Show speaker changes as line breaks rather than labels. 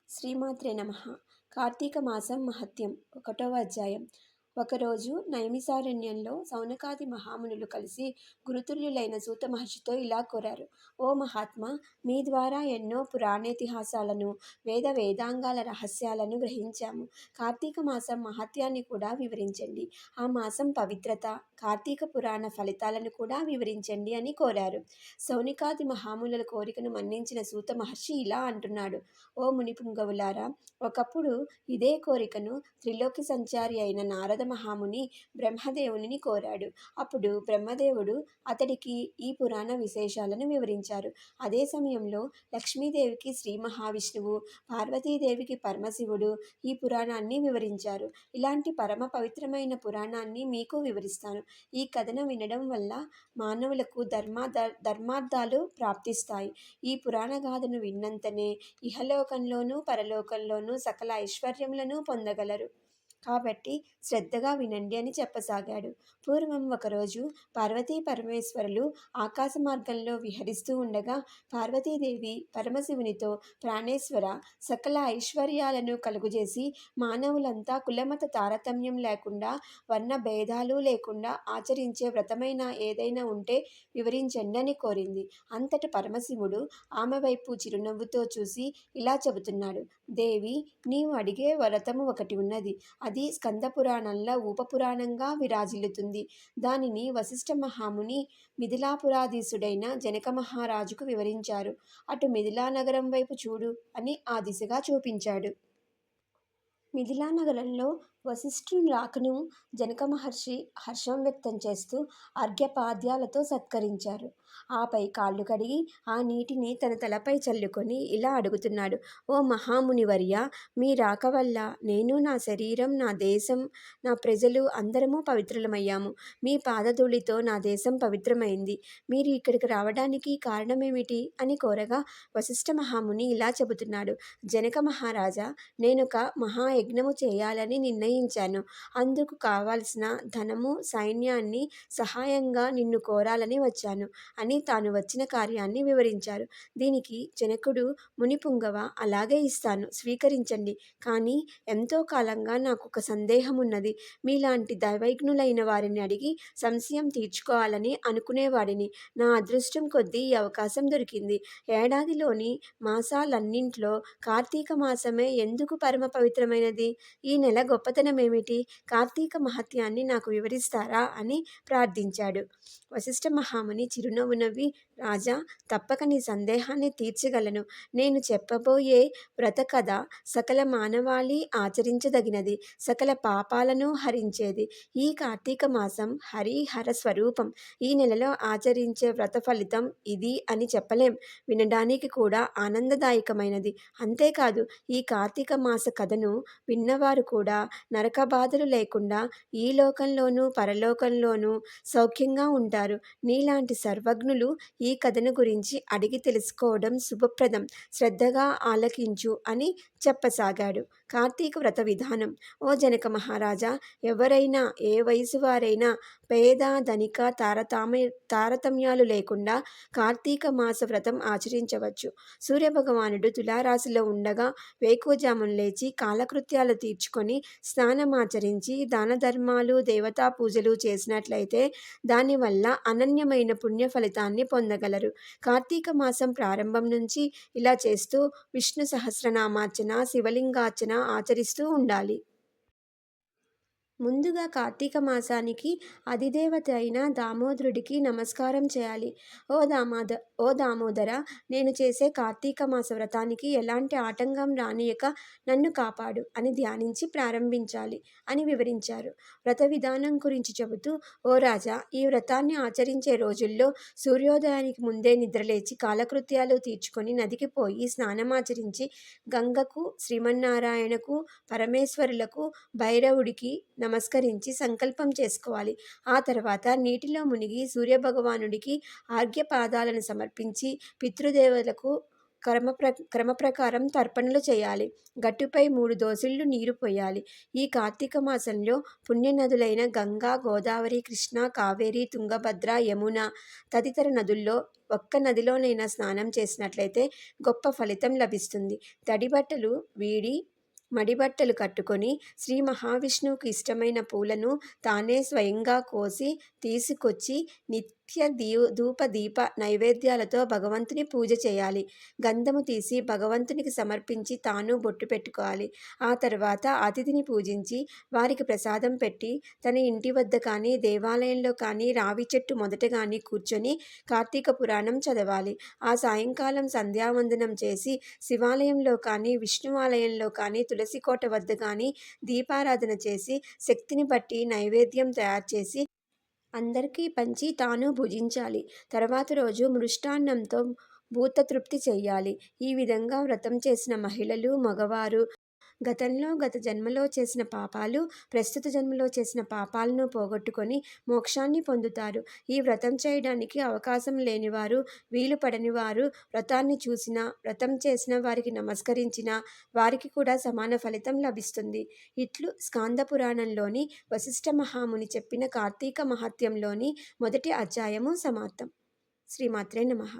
శ్రీమాత్రే నమః. కార్తీక మాసం మహత్యం. 1వ అధ్యాయం. ఒకరోజు నైమిసారణ్యంలో సౌనకాది మహామునులు కలిసి గురుతుల్యులైన సూత మహర్షితో ఇలా కోరారు. ఓ మహాత్మా, మీ ద్వారా ఎన్నో పురాణేతిహాసాలను, వేదాంగాల రహస్యాలను గ్రహించాము. కార్తీక మాసం మహత్యాన్ని కూడా వివరించండి. ఆ మాసం పవిత్రత, కార్తీక పురాణ ఫలితాలను కూడా వివరించండి అని కోరారు. సౌనికాది మహామునుల కోరికను మన్నించిన సూత మహర్షి ఇలా అంటున్నాడు. ఓ మునిపుంగవులారా, ఒకప్పుడు ఇదే కోరికను త్రిలోకి సంచారి అయిన నారద మహాముని బ్రహ్మదేవునిని కోరాడు. అప్పుడు బ్రహ్మదేవుడు అతడికి ఈ పురాణ విశేషాలను వివరించారు. అదే సమయంలో లక్ష్మీదేవికి శ్రీ మహావిష్ణువు, పార్వతీదేవికి పరమశివుడు ఈ పురాణాన్ని వివరించారు. ఇలాంటి పరమ పవిత్రమైన పురాణాన్ని మీకు వివరిస్తాను. ఈ కథను వినడం వల్ల మానవులకు ధర్మార్థాలు ప్రాప్తిస్తాయి. ఈ పురాణ గాథను విన్నంతనే ఇహలోకంలోనూ పరలోకంలోనూ సకల ఐశ్వర్యములను పొందగలరు. కాబట్టి శ్రద్ధగా వినండి అని చెప్పసాగాడు. పూర్వం ఒకరోజు పార్వతీ పరమేశ్వరులు ఆకాశ మార్గంలో విహరిస్తూ ఉండగా పార్వతీదేవి పరమశివునితో, ప్రాణేశ్వర, సకల ఐశ్వర్యాలను కలుగజేసి మానవులంతా కులమత తారతమ్యం లేకుండా, వర్ణ భేదాలు లేకుండా ఆచరించే వ్రతమైన ఏదైనా ఉంటే వివరించండి అని కోరింది. అంతట పరమశివుడు ఆమె వైపు చిరునవ్వుతో చూసి ఇలా చెబుతున్నాడు. దేవి, నీవు అడిగే వ్రతము ఒకటి ఉన్నది. అది స్కంద పురాణంలో ఉపపురాణంగా విరాజిల్లుతుంది. దానిని వశిష్ఠ మహాముని మిథిలాపురాధీశుడైన జనక మహారాజుకు వివరించారు. అటు మిథిలా నగరం వైపు చూడు అని ఆ దిశగా చూపించాడు. మిథిలా నగరంలో వశిష్ఠుని రాకను జనక మహర్షి హర్షం వ్యక్తం చేస్తూ అర్ఘ్యపాద్యాలతో సత్కరించారు. ఆపై కాళ్ళు కడిగి ఆ నీటిని తన తలపై చల్లుకొని ఇలా అడుగుతున్నాడు. ఓ మహామునివర్య, మీ రాక వల్ల నేను, నా శరీరం, నా దేశం, నా ప్రజలు అందరము పవిత్రులమయ్యాము. మీ పాదధూళితో నా దేశం పవిత్రమైంది. మీరు ఇక్కడికి రావడానికి కారణమేమిటి అని కోరగా వశిష్ఠ మహాముని ఇలా చెబుతున్నాడు. జనక మహారాజా, నేనొక మహాయజ్ఞము చేయాలని నిర్ణయించాను. అందుకు కావాల్సిన ధనము, సైన్యాన్ని సహాయంగా నిన్ను కోరాలని వచ్చాను అని తాను వచ్చిన కార్యాన్ని వివరించారు. దీనికి జనకుడు, మునిపుంగవ, అలాగే ఇస్తాను, స్వీకరించండి. కానీ ఎంతో కాలంగా నాకు ఒక సందేహం ఉన్నది. మీలాంటి దైవజ్ఞులైన వారిని అడిగి సంశయం తీర్చుకోవాలని అనుకునేవాడిని. నా అదృష్టం కొద్దీ ఈ అవకాశం దొరికింది. ఏడాదిలోని మాసాలన్నింట్లో కార్తీక మాసమే ఎందుకు పరమ పవిత్రమైనది? ఈ నెల గొప్పతనమేమిటి? కార్తీక మహత్యాన్ని నాకు వివరిస్తారా అని ప్రార్థించాడు. వశిష్ఠ మహాముని చిరునవ్వు నవ్వి, రాజా, తప్పక నీ సందేహాన్ని తీర్చగలను. నేను చెప్పబోయే వ్రత కథ సకల మానవాళి ఆచరించదగినది, సకల పాపాలను హరించేది. ఈ కార్తీక మాసం హరిహర స్వరూపం. ఈ నెలలో ఆచరించే వ్రత ఫలితం ఇది అని చెప్పలేం. వినడానికి కూడా ఆనందదాయకమైనది. అంతేకాదు, ఈ కార్తీక మాస కథను విన్నవారు కూడా నరక బాధలు లేకుండా ఈ లోకంలోనూ పరలోకంలోనూ సౌఖ్యంగా ఉంటారు. నీలాంటి సర్వజ్ఞులు ఈ కథను గురించి అడిగి తెలుసుకోవడం శుభప్రదం. శ్రద్ధగా ఆలకించు అని చెప్పసాగాడు. కార్తీక వ్రత విధానం. ఓ జనక మహారాజా, ఎవరైనా, ఏ వయసు వారైనా, పేద ధనిక తారతమ్యాలు లేకుండా కార్తీక మాస వ్రతం ఆచరించవచ్చు. సూర్యభగవానుడు తులారాశిలో ఉండగా వేకువజామున లేచి కాలకృత్యాలు తీర్చుకొని స్నానమాచరించి దాన ధర్మాలు, దేవతా పూజలు చేసినట్లయితే దానివల్ల అనన్యమైన పుణ్య ఫలితాన్ని పొందగలరు. కార్తీక మాసం ప్రారంభం నుంచి ఇలా చేస్తూ విష్ణు సహస్రనామార్చన, శివలింగార్చన ఆచరిస్తూ ఉండాలి. ముందుగా కార్తీక మాసానికి అధిదేవత అయిన దామోదరుడికి నమస్కారం చేయాలి. ఓ దామోదర, నేను చేసే కార్తీక మాస వ్రతానికి ఎలాంటి ఆటంకం రానియక నన్ను కాపాడు అని ధ్యానించి ప్రారంభించాలి అని వివరించారు. వ్రత విధానం గురించి చెబుతూ, ఓ రాజా, ఈ వ్రతాన్ని ఆచరించే రోజుల్లో సూర్యోదయానికి ముందే నిద్రలేచి కాలకృత్యాలు తీర్చుకొని నదికి పోయి స్నానమాచరించి గంగకు, శ్రీమన్నారాయణకు, పరమేశ్వరులకు, భైరవుడికి నమస్కరించి సంకల్పం చేసుకోవాలి. ఆ తర్వాత నీటిలో మునిగి సూర్యభగవానుడికి ఆర్ఘ్యపాదాలను సమర్పించి పితృదేవతలకు క్రమ ప్రకారం తర్పణలు చేయాలి. గట్టుపై 3 దోసిళ్లు నీరు పొయ్యాలి. ఈ కార్తీక మాసంలో పుణ్యనదులైన గంగా, గోదావరి, కృష్ణ, కావేరి, తుంగభద్ర, యమున తదితర నదుల్లో ఒక్క నదిలోనైనా స్నానం చేసినట్లయితే గొప్ప ఫలితం లభిస్తుంది. తడి బట్టలు వీడి మడిబట్టలు కట్టుకొని శ్రీ మహావిష్ణువుకు ఇష్టమైన పూలను తానే స్వయంగా కోసి తీసుకొచ్చి నిత్య ధూప దీప నైవేద్యాలతో భగవంతుని పూజ చేయాలి. గంధము తీసి భగవంతునికి సమర్పించి తాను బొట్టు పెట్టుకోవాలి. ఆ తర్వాత అతిథిని పూజించి వారికి ప్రసాదం పెట్టి తన ఇంటి వద్ద కానీ దేవాలయంలో కానీ రావి చెట్టు మొదట కానీ కూర్చొని కార్తీక పురాణం చదవాలి. ఆ సాయంకాలం సంధ్యావందనం చేసి శివాలయంలో కానీ విష్ణువాలయంలో కానీ తులసి కోట వద్ద కానీ దీపారాధన చేసి శక్తిని బట్టి నైవేద్యం తయారు చేసి అందరికీ పంచి తాను భుజించాలి. తర్వాత రోజు మృష్టాన్నంతో భూతతృప్తి చెయ్యాలి. ఈ విధంగా వ్రతం చేసిన మహిళలు, మగవారు గత జన్మలో చేసిన పాపాలు, ప్రస్తుత జన్మలో చేసిన పాపాలను పోగొట్టుకొని మోక్షాన్ని పొందుతారు. ఈ వ్రతం చేయడానికి అవకాశం లేనివారు, వీలు పడనివారు వ్రతాన్ని చూసినా, వ్రతం చేసిన వారికి నమస్కరించినా వారికి కూడా సమాన ఫలితం లభిస్తుంది. ఇట్లు స్కాంద పురాణంలోని వశిష్ఠ మహాముని చెప్పిన కార్తీక మహాత్మ్యంలోని మొదటి అధ్యాయము సమాప్తం. శ్రీమాత్రే నమః.